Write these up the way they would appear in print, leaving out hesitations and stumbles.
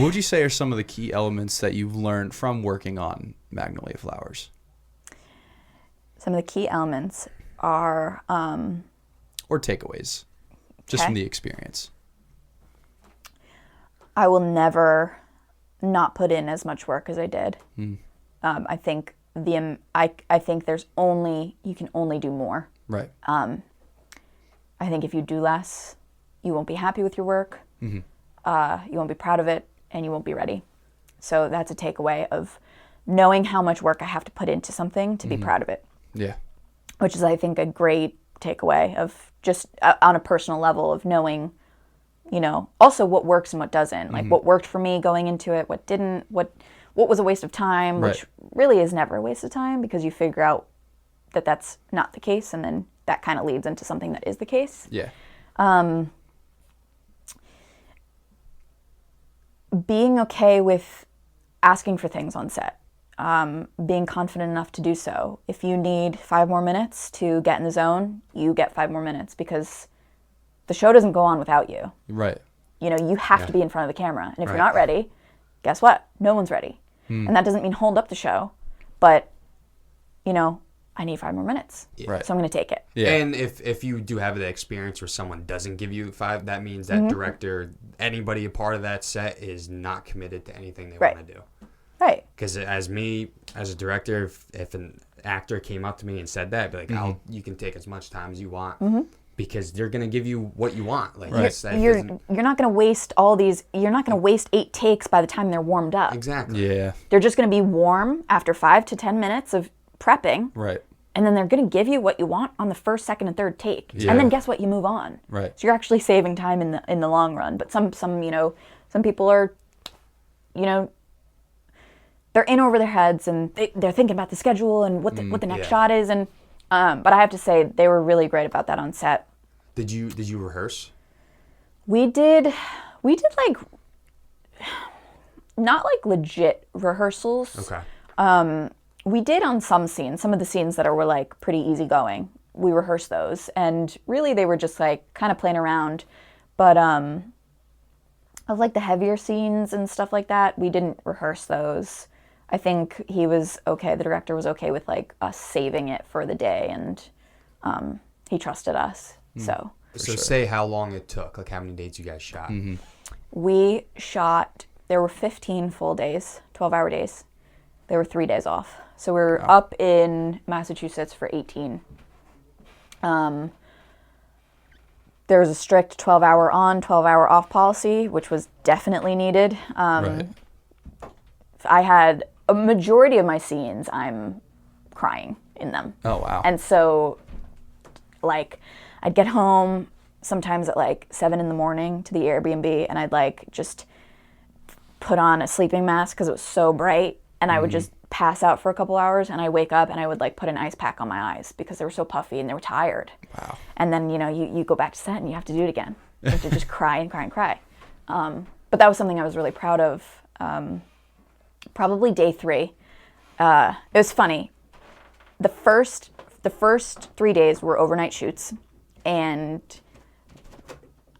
What would you say are some of the key elements that you've learned from working on Magnolia Flowers? Some of the key elements are... or takeaways, just from the experience. I will never not put in as much work as I did. I think I think you can only do more. Right. I think if you do less, you won't be happy with your work. You won't be proud of it, and you won't be ready. So that's a takeaway of knowing how much work I have to put into something to be proud of it. Yeah. Which is, I think, a great takeaway of just on a personal level of knowing, also what works and what doesn't. Like what worked for me going into it, what didn't, what was a waste of time, which really is never a waste of time because you figure out that that's not the case, and then that kind of leads into something that is the case. Yeah. Being okay with asking for things on set. Being confident enough to do so. If you need 5 more minutes to get in the zone, you get 5 more minutes because the show doesn't go on without you. Right. You have to be in front of the camera. And if you're not ready, guess what? No one's ready. And that doesn't mean hold up the show, but, I need 5 more minutes. Right. So I'm going to take it. Yeah. And if you do have the experience where someone doesn't give you 5, that means that director, anybody a part of that set is not committed to anything they want to do. Right. Because as a director, if an actor came up to me and said that, I'd be like, you can take as much time as you want because they're going to give you what you want. Like you're not going to waste you're not going to waste 8 takes by the time they're warmed up. Exactly. Yeah. They're just going to be warm after 5 to 10 minutes of prepping. Right. And then they're going to give you what you want on the first, second, and third take. Yeah. And then guess what? You move on. Right. So you're actually saving time in the long run. But some people are, they're in over their heads and they're thinking about the schedule and what the next shot is. And but I have to say they were really great about that on set. Did you rehearse? We did like not like legit rehearsals. Okay. We did on some scenes, some of the scenes that were like pretty easygoing. We rehearsed those, and really they were just like kind of playing around. But of like the heavier scenes and stuff like that, we didn't rehearse those. I think he was okay. The director was okay with like us saving it for the day, and he trusted us. So say how long it took, like how many days you guys shot. We shot. There were 15 full days, 12-hour days. There were 3 days off. So we were up in Massachusetts for 18. There was a strict 12-hour on, 12-hour off policy, which was definitely needed. Right. I had a majority of my scenes, I'm crying in them. Oh, wow. And so, like, I'd get home sometimes at like 7 in the morning to the Airbnb, and I'd like just put on a sleeping mask because it was so bright, and I would just pass out for a couple hours, and I wake up and I would like put an ice pack on my eyes because they were so puffy and they were tired. Wow. And then, you go back to set and you have to do it again. You have to just cry and cry and cry. But that was something I was really proud of. Probably day 3. It was funny. The first 3 days were overnight shoots, and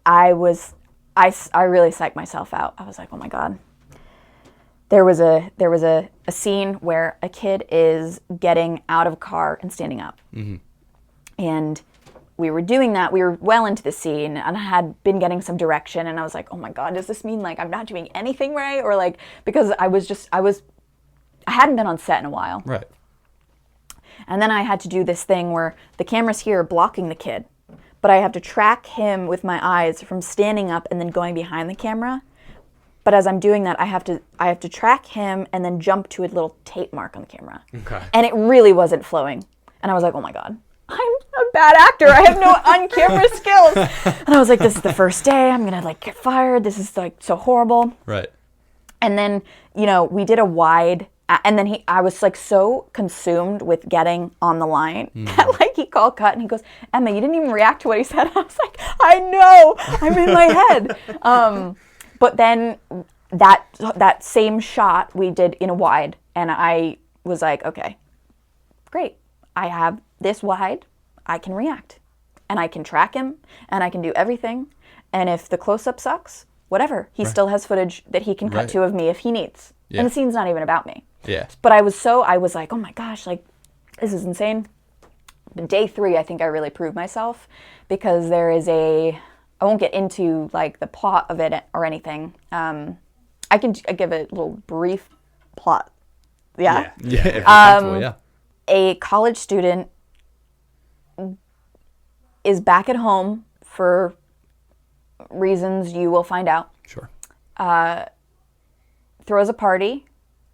I really psyched myself out. I was like, oh my God. There was a scene where a kid is getting out of a car and standing up. And we were doing that. We were well into the scene, and I had been getting some direction, and I was like, oh my God, does this mean like I'm not doing anything right? Or like, because I hadn't been on set in a while. Right. And then I had to do this thing where the camera's here blocking the kid, but I have to track him with my eyes from standing up and then going behind the camera. But as I'm doing that, I have to track him and then jump to a little tape mark on the camera. Okay. And it really wasn't flowing. And I was like, oh my God, I'm a bad actor. I have no on-camera skills. And I was like, this is the first day. I'm going to like get fired. This is like so horrible. Right. And then, we did a wide, and then I was like so consumed with getting on the line that like he called cut and he goes, Emma, you didn't even react to what he said. I was like, I know, I'm in my head. But then that same shot we did in a wide, and I was like, okay, great. I have this wide, I can react, and I can track him, and I can do everything. And if the close-up sucks, whatever. He still has footage that he can cut to of me if he needs. Yeah. And the scene's not even about me. Yeah. But I was like, oh my gosh, like, this is insane. But day 3, I think I really proved myself because there is I won't get into like the plot of it or anything. I can give a little brief plot. Yeah. Yeah. If you're comfortable, yeah. A college student is back at home for reasons you will find out. Sure. Throws a party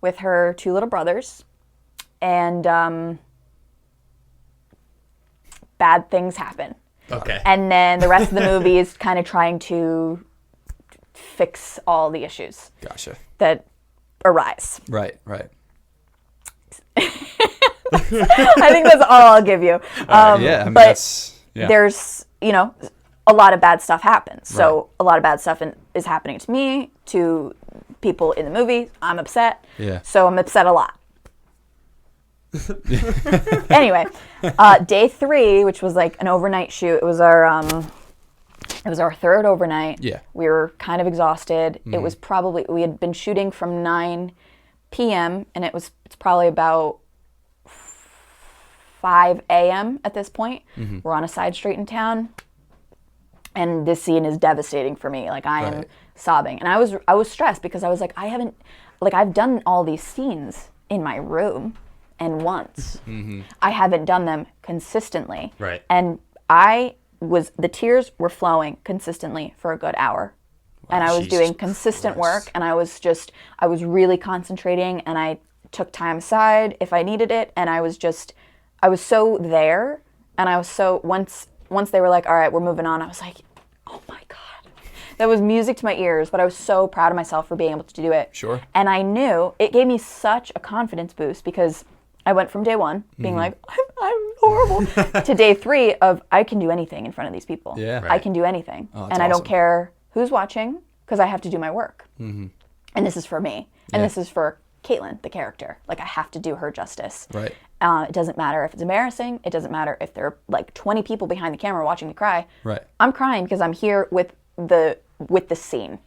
with her 2 little brothers, and bad things happen. Okay. And then the rest of the movie is kind of trying to fix all the issues Gotcha. that arise. Right. I think that's all I'll give you. Yeah. I mean, but yeah. there's, a lot of bad stuff happens. So a lot of bad stuff is happening to me, to people in the movie. I'm upset. Yeah. So I'm upset a lot. Anyway, day 3, which was like an overnight shoot. It was our 3rd overnight. Yeah. We were kind of exhausted. It was we had been shooting from 9 p.m. and it's probably about 5 a.m. at this point. We're on a side street in town, and this scene is devastating for me. Like, I am sobbing, and I was stressed because I was like, I've done all these scenes in my room, and once I haven't done them consistently. Right. And the tears were flowing consistently for a good hour. And I was Jesus doing consistent Christ. work, and I was really concentrating, and I took time aside if I needed it, and I was so there, and I was so, once they were like, all right, we're moving on, I was like, oh my God. That was music to my ears, but I was so proud of myself for being able to do it. Sure. And I knew, it gave me such a confidence boost because I went from day 1 being like, I'm horrible, to day 3 of, I can do anything in front of these people. Yeah. I can do anything. Oh, that's and I don't awesome. care who's watching because I have to do my work. And this is for me. And this is for Caitlin, the character. Like, I have to do her justice. Right. It doesn't matter if it's embarrassing. It doesn't matter if there are like 20 people behind the camera watching me cry. Right. I'm crying because I'm here with the scene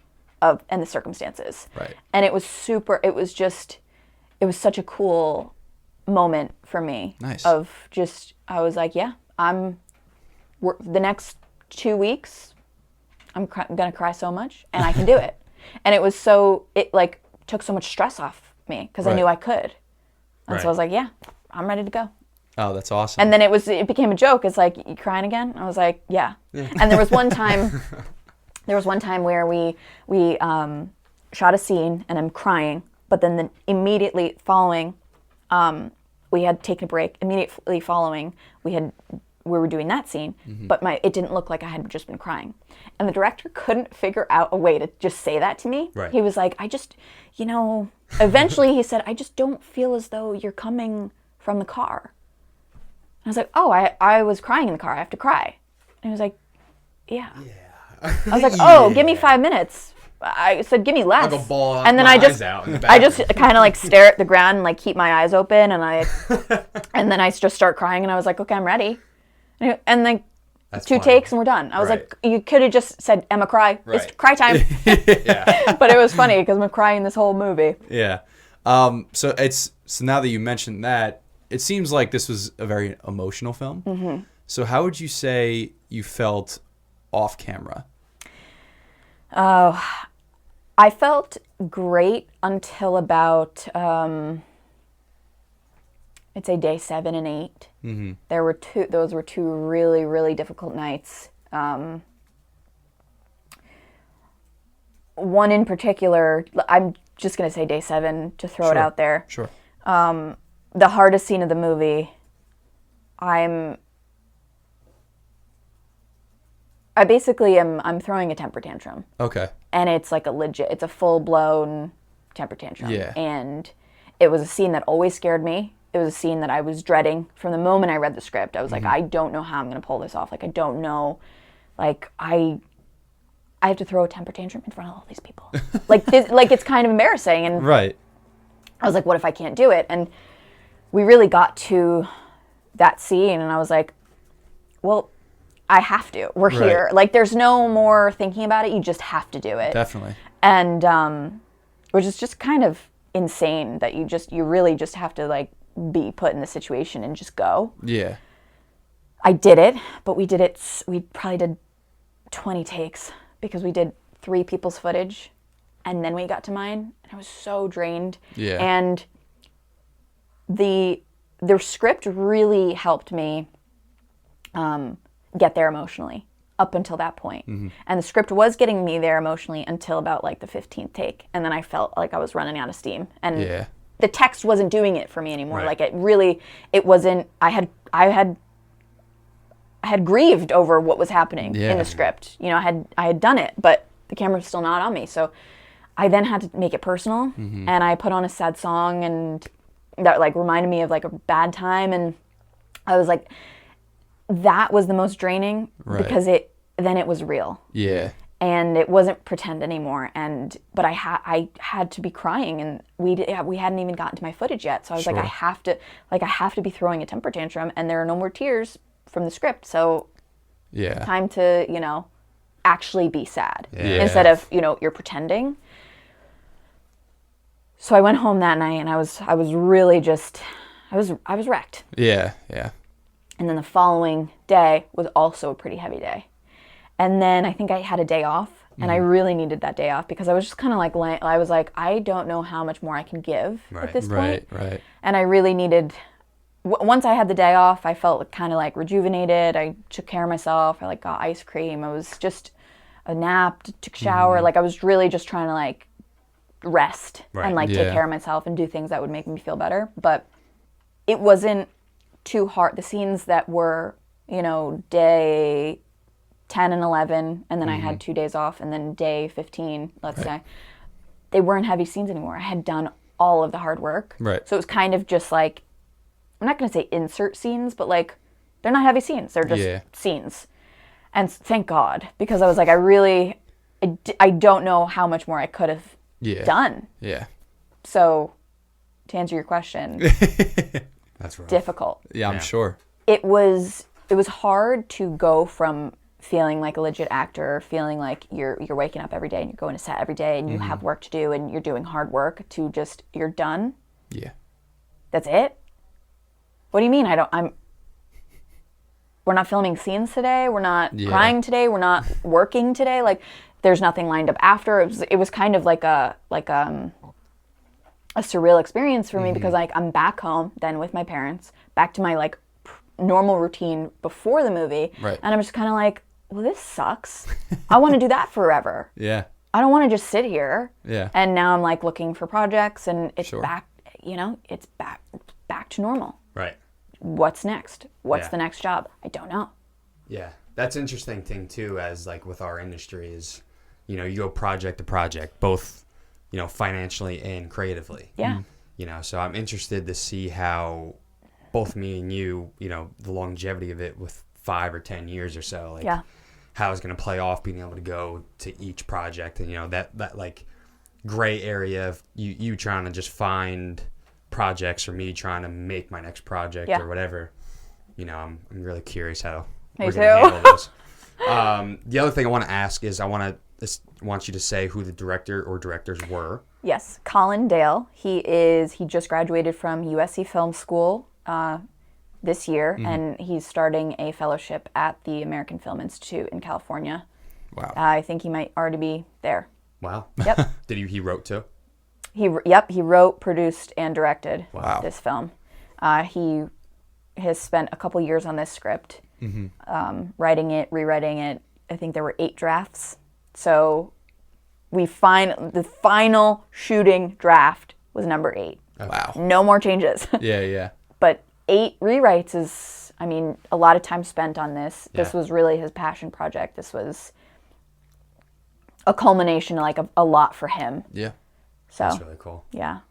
and the circumstances. Right. And it was such a cool moment for me. Nice. I was like, yeah, the next 2 weeks, I'm gonna cry so much, and I can do it. And it like took so much stress off me because I Right. knew I could. And Right. so I was like, yeah, I'm ready to go. Oh, that's awesome. And then it became a joke. It's like, you crying again? I was like, yeah. And there was one time where we shot a scene and I'm crying, but then immediately following, we had taken a break. Immediately following, we were doing that scene, but it didn't look like I had just been crying. And the director couldn't figure out a way to just say that to me. Right. He was like, eventually he said, I just don't feel as though you're coming from the car. And I was like, oh, I was crying in the car. I have to cry. And he was like, yeah. I was like, oh, give me 5 minutes. I said, give me less. I'll go bawl and then my I just, eyes out in the I just bathroom. kind of like stare at the ground and like keep my eyes open, and and then I just start crying, and I was like, okay, I'm ready. And then That's 2 funny. takes and we're done. I was Right. like, you could have just said, Emma, cry. It's Right. cry time. Yeah. But it was funny because I'm crying this whole movie. Yeah. So now that you mentioned that, it seems like this was a very emotional film. Mm-hmm. So how would you say you felt off camera? Oh, I felt great until about, I'd say day 7 and 8. Mm-hmm. Those were 2 really, really difficult nights. One in particular, I'm just going to say day 7 to throw it out there. Sure. The hardest scene of the movie, I'm throwing a temper tantrum. Okay. And it's like it's a full-blown temper tantrum. Yeah. And it was a scene that always scared me. It was a scene that I was dreading from the moment I read the script. I was like, I don't know how I'm going to pull this off. Like, I don't know. Like, I have to throw a temper tantrum in front of all these people. Like, it's kind of embarrassing. And Right. I was like, what if I can't do it? And we really got to that scene, and I was like, well, I have to. We're Right. here. Like, there's no more thinking about it. You just have to do it. Definitely. And which is just kind of insane that you really just have to like be put in the situation and just go. Yeah. I did it, but we probably did 20 takes because we did 3 people's footage and then we got to mine and I was so drained. Yeah. And the script really helped me get there emotionally up until that point. And the script was getting me there emotionally until about like the 15th take. And then I felt like I was running out of steam. And Yeah. the text wasn't doing it for me anymore. Right. Like it wasn't, I had grieved over what was happening Yeah. in the script. You know, I had done it, but the camera was still not on me. So I then had to make it personal and I put on a sad song and that like reminded me of like a bad time. And I was like, that was the most draining because then it was real. Yeah. And it wasn't pretend anymore. But I had to be crying, and we hadn't even gotten to my footage yet. So I was like, I have to be throwing a temper tantrum, and there are no more tears from the script. So Yeah. time to actually be sad Yeah. instead of you're pretending. So I went home that night, and I was really just I was wrecked. Yeah. Yeah. And then the following day was also a pretty heavy day. And then I think I had a day off, and I really needed that day off because I was just kind of like, I was like, I don't know how much more I can give at this point. Right. And I really needed, once I had the day off, I felt kind of like rejuvenated. I took care of myself. I like got ice cream. I was just a nap, took a shower. Like I was really just trying to like rest and like take care of myself and do things that would make me feel better. But it wasn't too hard. The scenes that were, day 10 and 11, and then I had 2 days off, and then day 15, let's say, they weren't heavy scenes anymore. I had done all of the hard work. Right. So it was kind of just like, I'm not going to say insert scenes, but like, they're not heavy scenes. They're just scenes. And thank God, because I was like, I don't know how much more I could have done. Yeah. So to answer your question, That's right. difficult. Yeah, I'm sure. It was hard to go from feeling like a legit actor, feeling like you're waking up every day and you're going to set every day and you have work to do and you're doing hard work, to just you're done. Yeah. That's it? What do you mean? We're not filming scenes today. We're not crying today. We're not working today. Like there's nothing lined up after. It was kind of like a surreal experience for me because like I'm back home then with my parents, back to my like normal routine before the movie. Right. And I'm just kind of like, well, this sucks. I want to do that forever. Yeah. I don't want to just sit here. Yeah. And now I'm like looking for projects and it's back, it's back to normal. Right. What's next? What's the next job? I don't know. Yeah. That's an interesting thing too, as like with our industry is, you go project to project, both, financially and creatively. Yeah. So I'm interested to see how both me and you, the longevity of it with 5 or 10 years or so, like how it's going to play off being able to go to each project and, that like gray area of you trying to just find projects or me trying to make my next project or whatever. I'm really curious how we're going to handle this. The other thing I want to ask is I want you to say who the director or directors were. Yes, Colin Dale. He just graduated from USC Film School this year, and he's starting a fellowship at the American Film Institute in California. Wow. I think he might already be there. Wow. Yep. He wrote too? He wrote, produced, and directed Wow. this film. He has spent a couple years on this script, writing it, rewriting it. I think there were 8 drafts. So the final shooting draft was number 8. Wow. No more changes. Yeah. But 8 rewrites is, a lot of time spent on this. This was really his passion project. This was a culmination, like a lot for him. Yeah. So That's really cool. yeah.